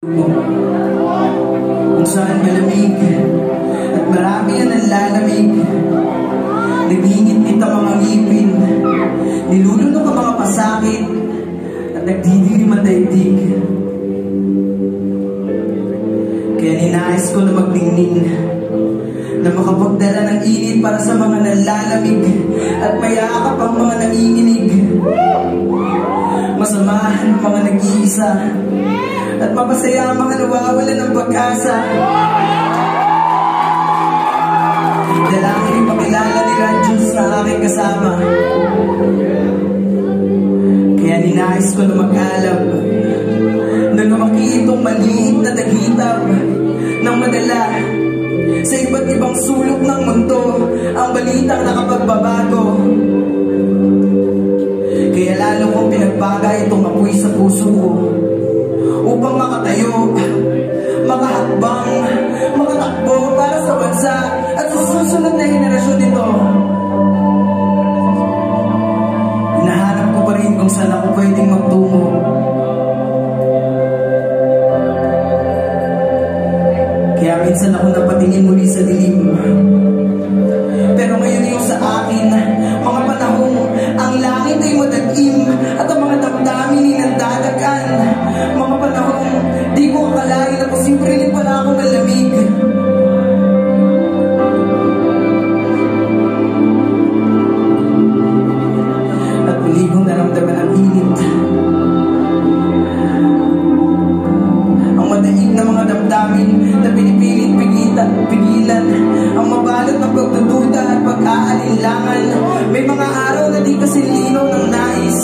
Kung saan malamig at marami ang nanlalamig, nagingit-ngit ang mga ngipin, nilulunok ang mga pasakit at nagdidilim ang daigdig. Kaya ninais ko na magdingning, na makapagdala ng init para sa mga nanlalamig at mayakap ang mga nanginginig, masamahan ang mga nag-iisa at mapasaya ang mga nawawalan ng pag-asa. Dalangin ipakilala nila ang Diyos na aking kasama. Kaya ninais ko na mag-alab na lumaki itong maliit na daghitap ng madala sa iba't ibang sulok ng mundo ang balitang nakapagbabago. Kaya lalo kong pinagbaga itong apoy sa puso ko upang makatayo, makahakbang, makatakbo para sa bansa at sa susunod na henerasyon nito. Hinahanap ko pa rin kung saan ako pwedeng magtungo. Kaya minsan ako napatingin muli sa dilim. Pero ngayon yung sa akin, mga panahong ang langit ay madagim at ang mga damdamin ay nandadagan. Mga panahong di ko akalain na posible rin pala ako malamig. At muli kong naramdaman ang init, ang madaig na mga damdamin na pinipilit pigilan, ang mabalot ng pagdududa at pag-aalinlangan. May mga araw na di kasi linaw ng nais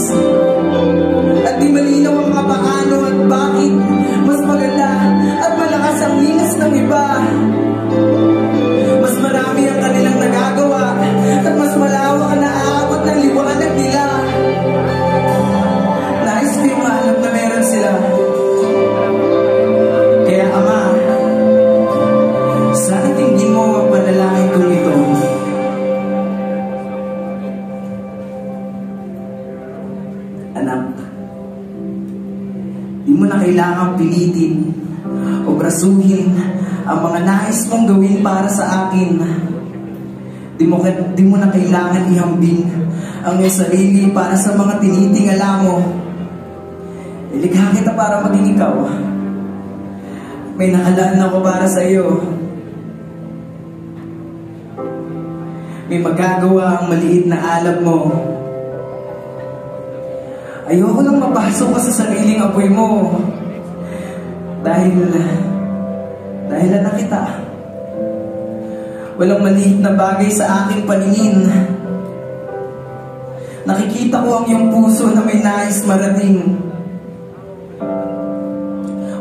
at di malinaw ang mga paano at bakit. Mas maganda at malakas ang lingas ng iba, mas marami ang kanilang nagagawa at mas malawak ang naaabot ng liwanag nila. Nais ko yung alam na meron sila. Kaya Ama, sana tingin mo ang panalangin ko ito. Anak, di mo na kailangang pilitin o brasuhin ang mga nais mong gawin para sa akin. Di mo na kailangan ihambing ang iyong sarili para sa mga tinitingala mo. Ilikha kita para maging ikaw. May nakalaan ako para sa iyo. May magagawa ang maliit na alab mo. Ayoko lang mapasok ka sa sariling apoy mo. Dahil anak kita. Walang maliit na bagay sa aking paningin. Nakikita ko ang iyong puso na may nais marating.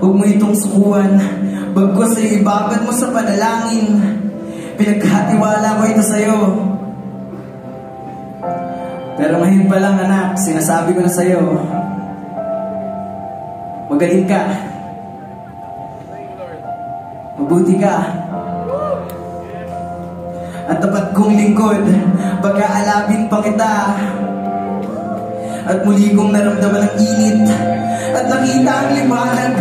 Huwag mo itong sukuan, bagkus ay ibabad mo sa panalangin. Pinaghatiwala ko ito sa'yo. Pero ngayon pa lang anak, sinasabi ko na sa'yo, magaling ka, mabuti ka, at tapat kong lingkod, pag-aalabin pa kita. At muli kong naramdaman ang init at nakita ang liwanag